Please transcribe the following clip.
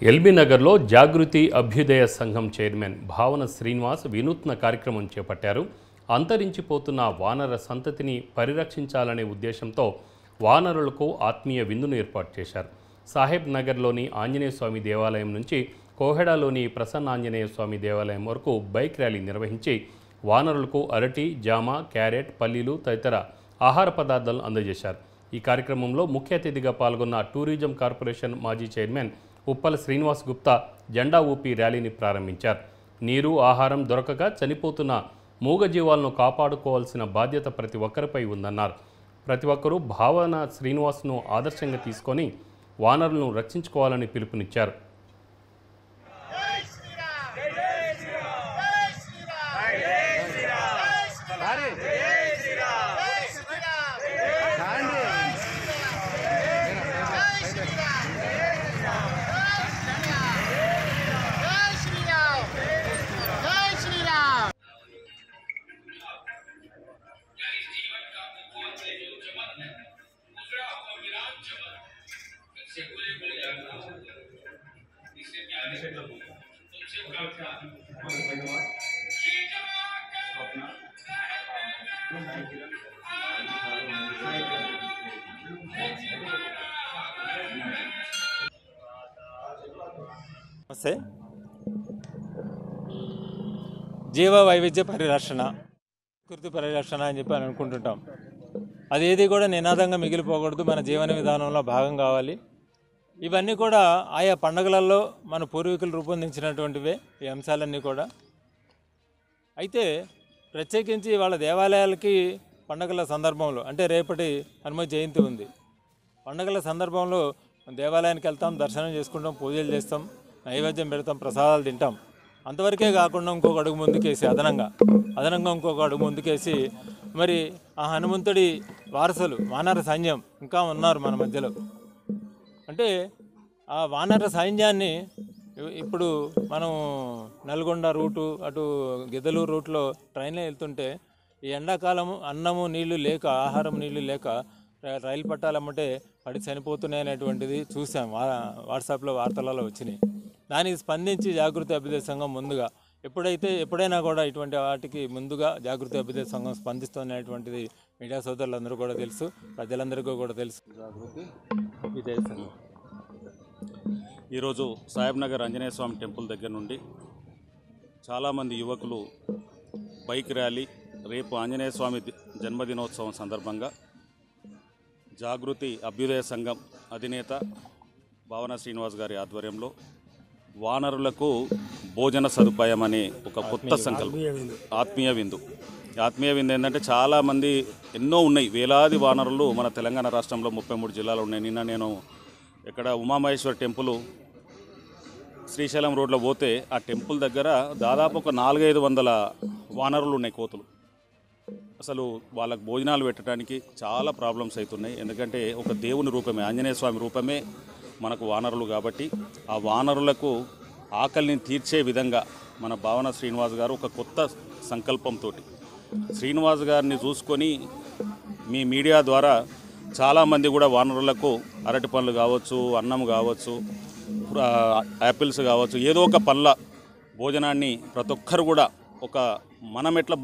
LB నగర్లో జాగృతి అభ్యుదయ సంఘం చైర్మన్ భావన శ్రీనివాస్ వినూత్న కార్యక్రమం చేపట్టారు. అంతరించిపోతున్న వానర సంతతిని పరిరక్షించాలనే ఉద్దేశంతో వానరులకు ఆత్మీయ విందును ఏర్పాటు చేశారు. సాహెబ్ నగర్లోని ఆంజనేయ స్వామి దేవాలయం నుంచి కోహెడాలోని ప్రసన్న ఆంజనేయ స్వామి దేవాలయం వరకు బైక్ ర్యాలీ నిర్వహించి వానరులకు అరటి, జామ, క్యారెట్, పల్లీలు తదితర ఆహార పదార్థాలను అందజేశారు. ఈ కార్యక్రమంలో ముఖ్య అతిథిగా పాల్గొన్న టూరిజం కార్పొరేషన్ మాజీ చైర్మన్ ఉప్పల శ్రీనివాస్ గుప్తా జెండా ఊపి ర్యాలీని ప్రారంభించారు. నీరు, ఆహారం దొరకక చనిపోతున్న మూగజీవాలను కాపాడుకోవాల్సిన బాధ్యత ప్రతి ఒక్కరిపై ఉందన్నారు. ప్రతి ఒక్కరూ భావన శ్రీనివాస్ను ఆదర్శంగా తీసుకొని వానరులను రక్షించుకోవాలని పిలుపునిచ్చారు. నమస్తే. జీవ వైవిధ్య పరిరక్షణ, ప్రకృతి పరిరక్షణ అని చెప్పి అనుకుంటుంటాం. అదేది కూడా నినాదంగా మిగిలిపోకూడదు, మన జీవన విధానంలో భాగం కావాలి. ఇవన్నీ కూడా ఆయా పండుగలలో మన పూర్వీకులు రూపొందించినటువంటివే ఈ అంశాలన్నీ కూడా. అయితే ప్రత్యేకించి వాళ్ళ దేవాలయాలకి పండుగల సందర్భంలో, అంటే రేపటి హనుమ జయంతి ఉంది, పండుగల సందర్భంలో దేవాలయానికి వెళ్తాం, దర్శనం చేసుకుంటాం, పూజలు చేస్తాం, నైవేద్యం పెడతాం, ప్రసాదాలు తింటాం. అంతవరకే కాకుండా ఇంకొక అడుగు ముందుకేసి అదనంగా ఇంకొక అడుగు ముందుకేసి మరి ఆ హనుమంతుడి వారసులు వానర సైన్యం ఇంకా ఉన్నారు మన మధ్యలో. అంటే ఆ వానర సైన్యాన్ని ఇప్పుడు మనం నల్గొండ రూటు, అటు గిద్దలూరు రూట్లో ట్రైన్లో వెళ్తుంటే ఈ ఎండాకాలము అన్నము నీళ్లు లేక, ఆహారం నీళ్లు లేక రైలు పట్టాలమ్మంటే పడి చనిపోతున్నాయి అనేటువంటిది చూసాం, వాట్సాప్లో వార్తలలో వచ్చినాయి. దానికి స్పందించి జాగృతి అభ్యుదయ సంఘం ముందుగా ఎప్పుడైనా కూడా ఇటువంటి వాటికి ముందుగా జాగృతి అభ్యుదయ సంఘం స్పందిస్తున్నటువంటిది మీడియా సోదరులందరూ కూడా తెలుసు, ప్రజలందరికీ కూడా తెలుసు. జాగృతి అభ్యుదయ సంఘం ఈరోజు సాహెబ్ నగర్ ఆంజనేయ స్వామి టెంపుల్ దగ్గర నుండి చాలామంది యువకులు బైక్ ర్యాలీ, రేపు ఆంజనేయ స్వామి జన్మదినోత్సవం సందర్భంగా జాగృతి అభ్యుదయ సంఘం అధినేత భావన శ్రీనివాస్ గారి ఆధ్వర్యంలో వానరులకు భోజన సదుపాయం అనే ఒక కొత్త సంకల్పం, ఆత్మీయ విందు ఏంటంటే చాలామంది ఎన్నో ఉన్నాయి, వేలాది వానరులు మన తెలంగాణ రాష్ట్రంలో 33 జిల్లాలు ఉన్నాయి. నిన్న నేను ఇక్కడ ఉమామహేశ్వర్ టెంపుల్ శ్రీశైలం రోడ్లో పోతే ఆ టెంపుల్ దగ్గర దాదాపు ఒక 400-500 వానరులు ఉన్నాయి, కోతులు. అసలు వాళ్ళకు భోజనాలు పెట్టడానికి చాలా ప్రాబ్లమ్స్ అవుతున్నాయి. ఎందుకంటే ఒక దేవుని రూపమే, ఆంజనేయ స్వామి రూపమే మనకు వానరులు. కాబట్టి ఆ వానరులకు ఆకలిని తీర్చే విధంగా మన భావన శ్రీనివాస్ గారు ఒక కొత్త సంకల్పంతో, శ్రీనివాస్ గారిని చూసుకొని మీ మీడియా ద్వారా చాలామంది కూడా వానరులకు అరటి పండ్లు కావచ్చు, అన్నం కావచ్చు, యాపిల్స్ కావచ్చు, ఏదో ఒక పండ్ల భోజనాన్ని ప్రతి ఒక్కరు కూడా ఒక మనం ఎట్లా